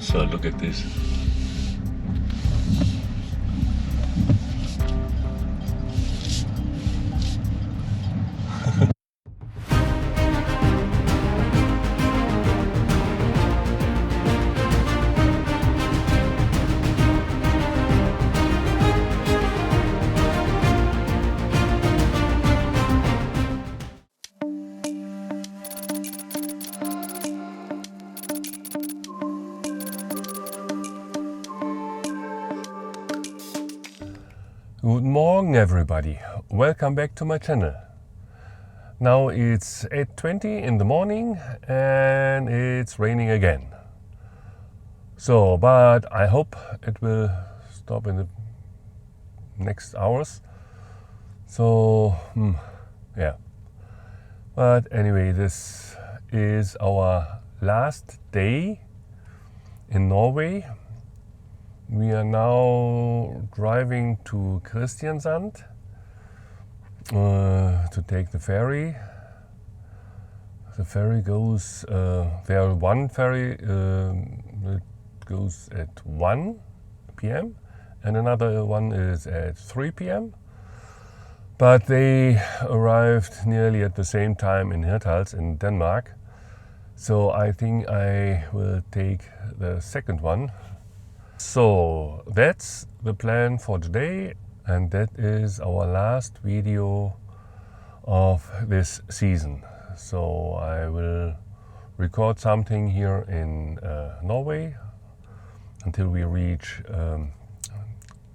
So look at this. Guten Morgen everybody, welcome back to my channel. Now it's 8:20 in the morning and it's raining again. So, but I hope it will stop in the next hours. So, yeah. But anyway, this is our last day in Norway. We are now driving to Kristiansand to take the ferry. The ferry goes, there are one ferry that goes at 1 p.m. and another one is at 3 p.m. But they arrived nearly at the same time in Hirtshals in Denmark. So I think I will take the second one. So that's the plan for today, and that is our last video of this season. So I will record something here in Norway until we reach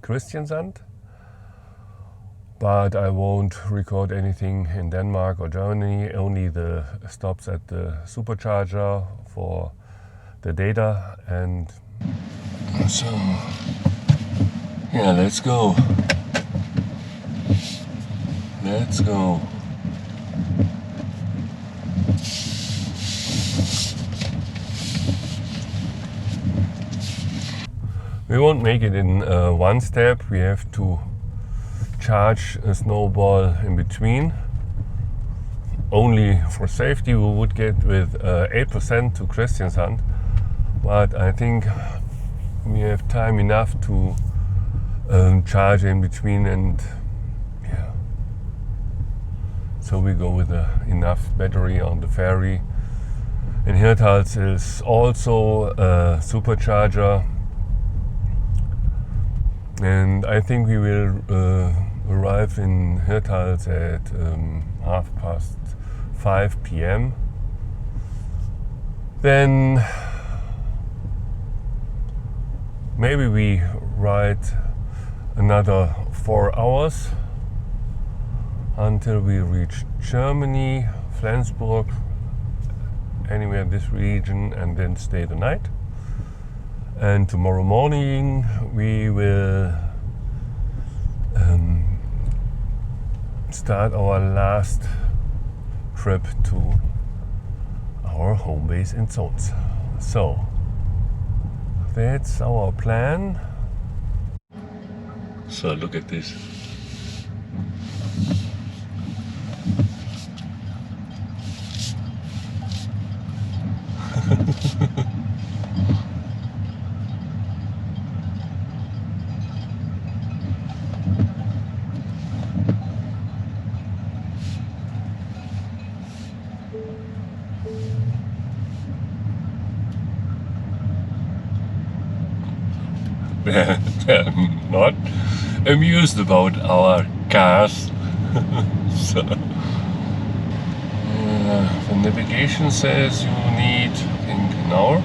Kristiansand, but I won't record anything in Denmark or Germany, only the stops at the supercharger for the data. And so, yeah, let's go. Let's go. We won't make it in one step. We have to charge a snowball in between. Only for safety we would get with 8% to Kristiansand, but I think we have time enough to charge in between, and yeah. So we go with enough battery on the ferry. In Hirtshals is also a supercharger, and I think we will arrive in Hirtshals at 5:30 p.m. Then maybe we ride another 4 hours until we reach Germany, Flensburg, anywhere in this region, and then stay the night. And tomorrow morning we will start our last trip to our home base in Zons. So that's our plan. So look at this. They're not amused about our cars. So, the navigation says you need, I think, an hour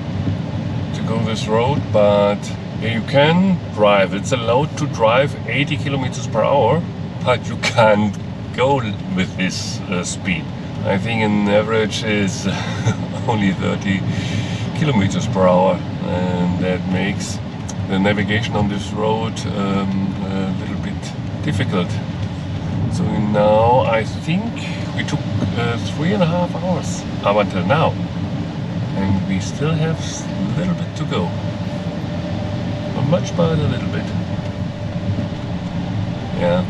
to go this road, but you can drive. It's allowed to drive 80 kilometers per hour, but you can't go with this speed. I think an average is only 30 kilometers per hour, and that makes the navigation on this road a little bit difficult. So now I think we took 3.5 hours up until now, and we still have a little bit to go. Not much, but a little bit. Yeah.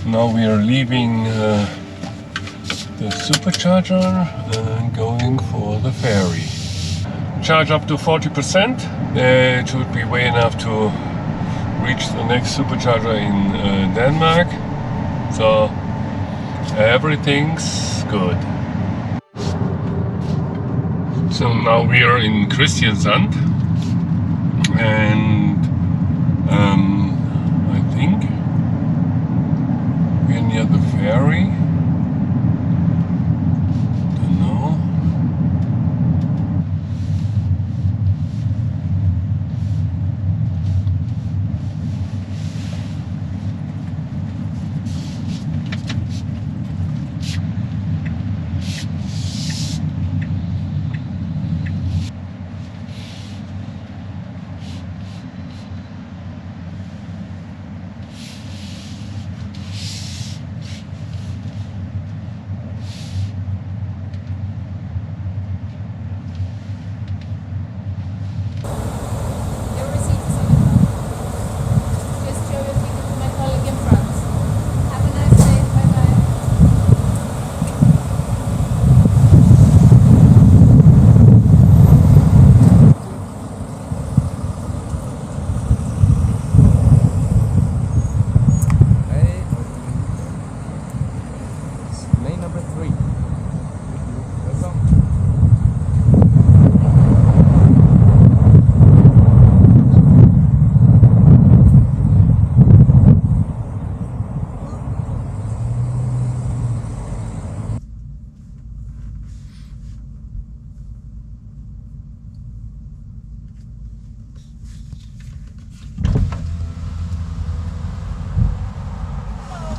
Now we are leaving the supercharger and going for the ferry. Charge up to 40%. It should be way enough to reach the next supercharger in Denmark. So everything's good. So now we are in Kristiansand, and I think we're near the ferry. Don't know.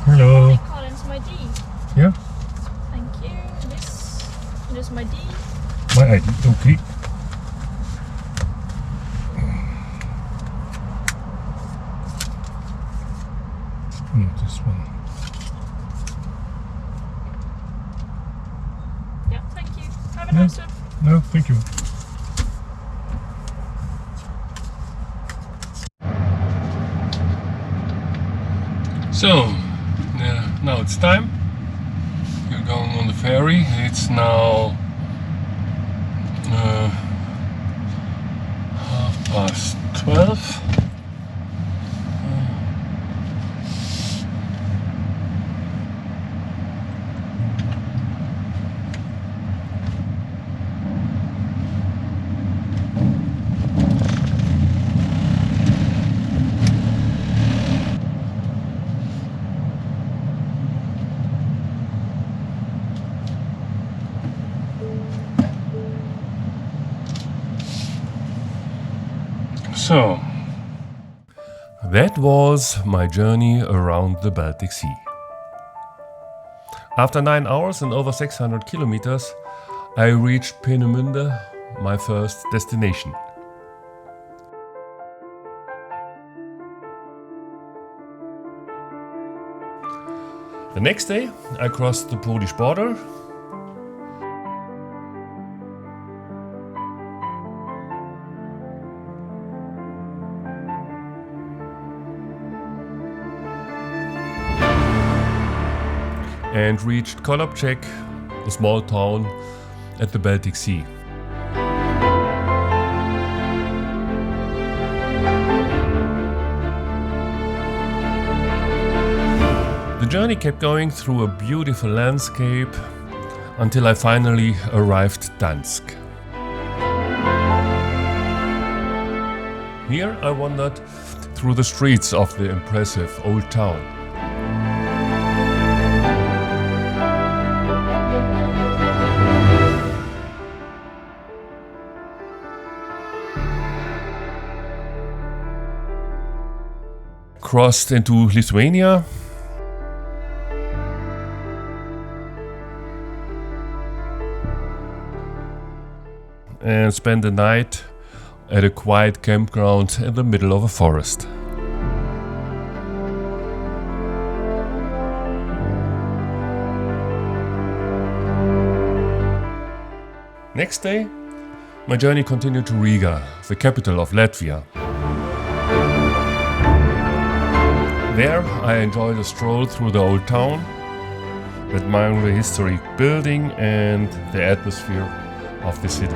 Hello. My D. Yeah. Thank you. This is my D. My ID. Okay. This one. Yeah, thank you. Have a nice trip. No, thank you. So, now it's time. We're going on the ferry. It's now 12:30. So, that was my journey around the Baltic Sea. After 9 hours and over 600 kilometers, I reached Peenemünde, my first destination. The next day, I crossed the Polish border and reached Kontakt, a small town at the Baltic Sea. The journey kept going through a beautiful landscape until I finally arrived at Gdansk. Here I wandered through the streets of the impressive old town. Crossed into Lithuania and spent the night at a quiet campground in the middle of a forest. Next day, my journey continued to Riga, the capital of Latvia. There I enjoyed a stroll through the old town, admiring the historic building and the atmosphere of the city.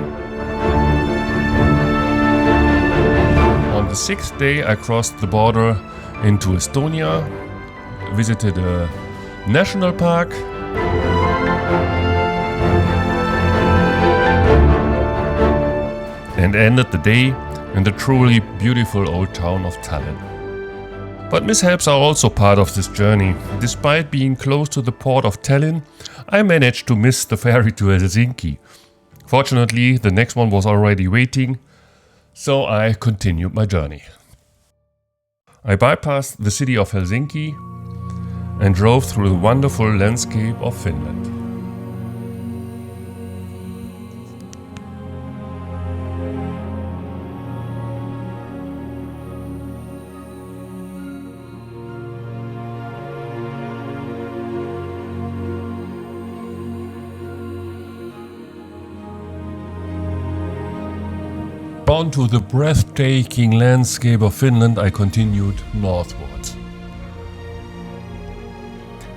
On the 6th day I crossed the border into Estonia, visited a national park, and ended the day in the truly beautiful old town of Tallinn. But mishaps are also part of this journey. Despite being close to the port of Tallinn, I managed to miss the ferry to Helsinki. Fortunately, the next one was already waiting, so I continued my journey. I bypassed the city of Helsinki and drove through the wonderful landscape of Finland. Down to the breathtaking landscape of Finland, I continued northwards.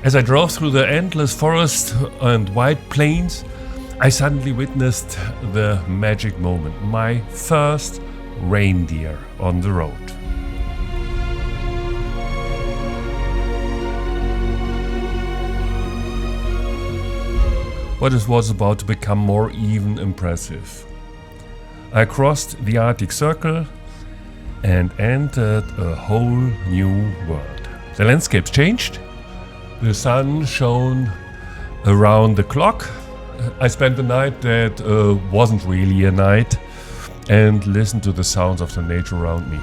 As I drove through the endless forest and wide plains, I suddenly witnessed the magic moment, my first reindeer on the road. But it was about to become more even impressive. I crossed the Arctic Circle and entered a whole new world. The landscape changed. The sun shone around the clock. I spent the night that wasn't really a night and listened to the sounds of the nature around me.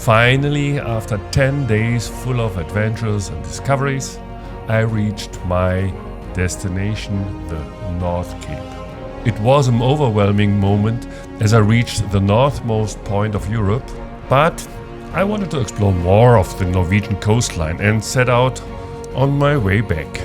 Finally, after 10 days full of adventures and discoveries, I reached my destination, the North Cape. It was an overwhelming moment as I reached the northmost point of Europe, but I wanted to explore more of the Norwegian coastline and set out on my way back.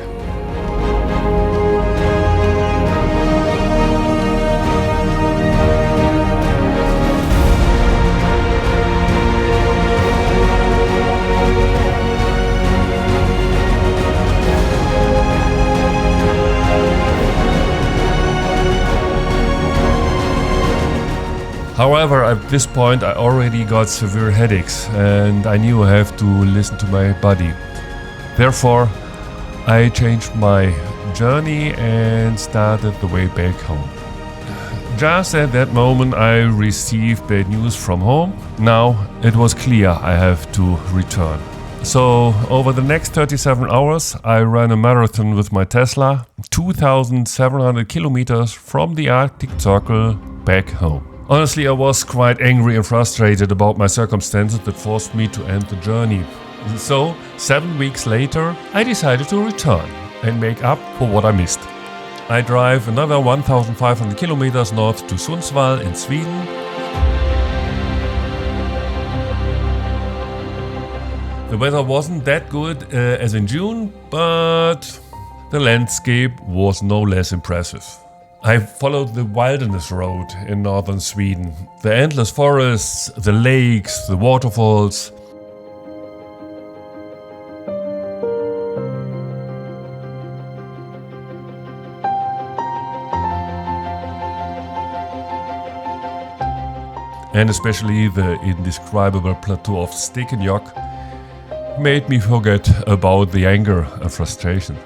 However, at this point I already got severe headaches and I knew I have to listen to my body. Therefore, I changed my journey and started the way back home. Just at that moment I received bad news from home. Now it was clear I have to return. So over the next 37 hours I ran a marathon with my Tesla, 2,700 kilometers from the Arctic Circle back home. Honestly, I was quite angry and frustrated about my circumstances that forced me to end the journey. So, 7 weeks later, I decided to return and make up for what I missed. I drive another 1,500 kilometers north to Sundsvall in Sweden. The weather wasn't that good as in June, but the landscape was no less impressive. I followed the wilderness road in northern Sweden. The endless forests, the lakes, the waterfalls. And especially the indescribable plateau of Stekenjokk made me forget about the anger and frustration.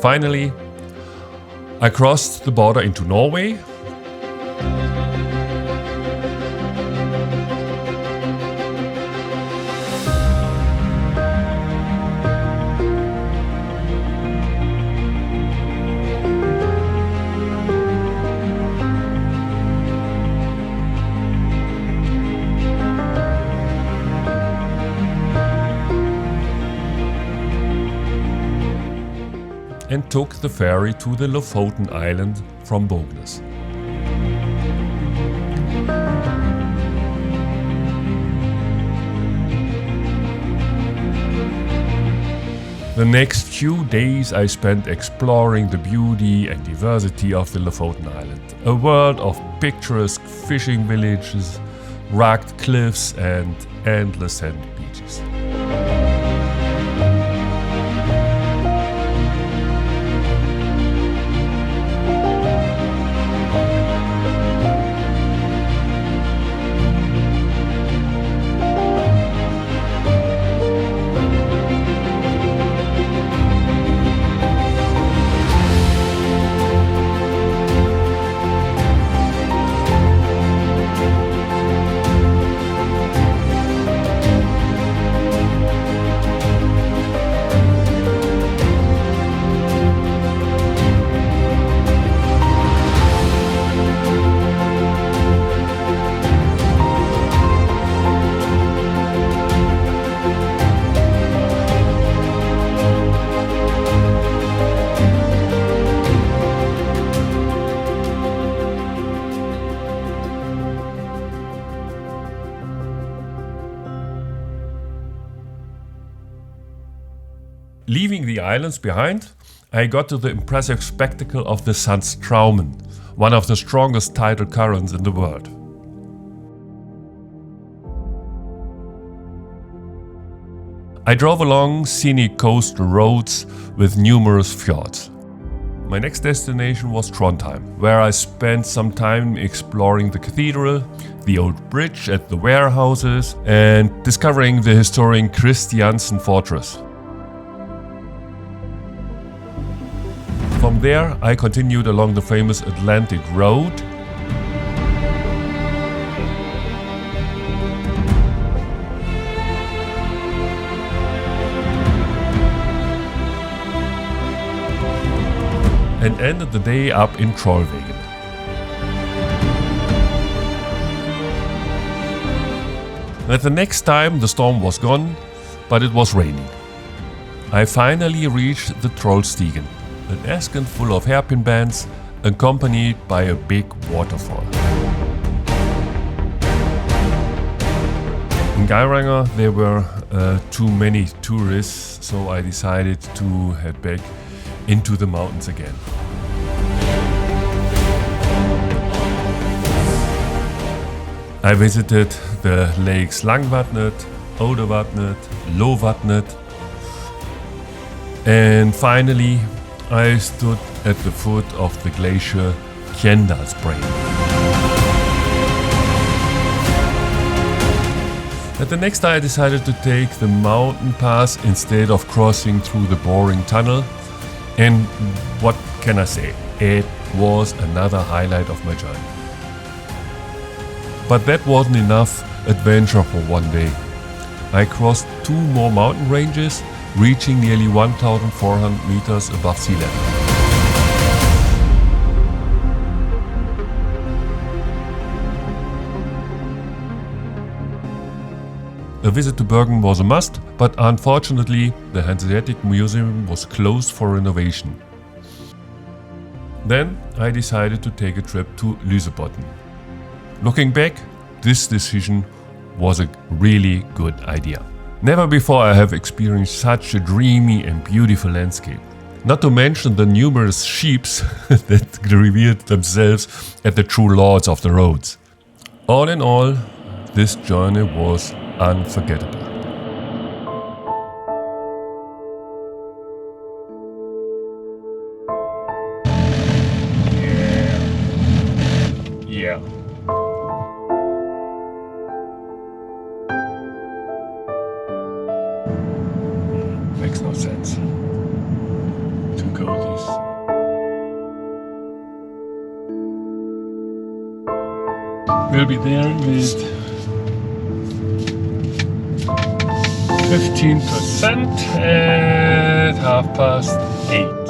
Finally, I crossed the border into Norway. And took the ferry to the Lofoten island from Bogness. The next few days I spent exploring the beauty and diversity of the Lofoten Island, a world of picturesque fishing villages, rugged cliffs and endless sandy beaches. Leaving the islands behind, I got to the impressive spectacle of the Sandstraumen, one of the strongest tidal currents in the world. I drove along scenic coastal roads with numerous fjords. My next destination was Trondheim, where I spent some time exploring the cathedral, the old bridge at the warehouses, and discovering the historic Christiansen fortress. From there, I continued along the famous Atlantic Road and ended the day up in Trollwegen. At the next time, the storm was gone, but it was raining. I finally reached the Trollstigen, an ascent full of hairpin bands, accompanied by a big waterfall. In Geiranger there were too many tourists, so I decided to head back into the mountains again. I visited the lakes Langvatnet, Odervatnet, Lovatnet, and finally I stood at the foot of the glacier Kjendalsbrain. At the next I decided to take the mountain pass instead of crossing through the boring tunnel, and what can I say, it was another highlight of my journey. But that wasn't enough adventure for one day. I crossed 2 more mountain ranges, reaching nearly 1,400 meters above sea level. A visit to Bergen was a must, but unfortunately the Hanseatic Museum was closed for renovation. Then I decided to take a trip to Lysebotn. Looking back, this decision was a really good idea. Never before I have experienced such a dreamy and beautiful landscape. Not to mention the numerous sheeps that revealed themselves as the true lords of the roads. All in all, this journey was unforgettable. Yeah. Makes no sense to go this. We'll be there with 15% at 8:30.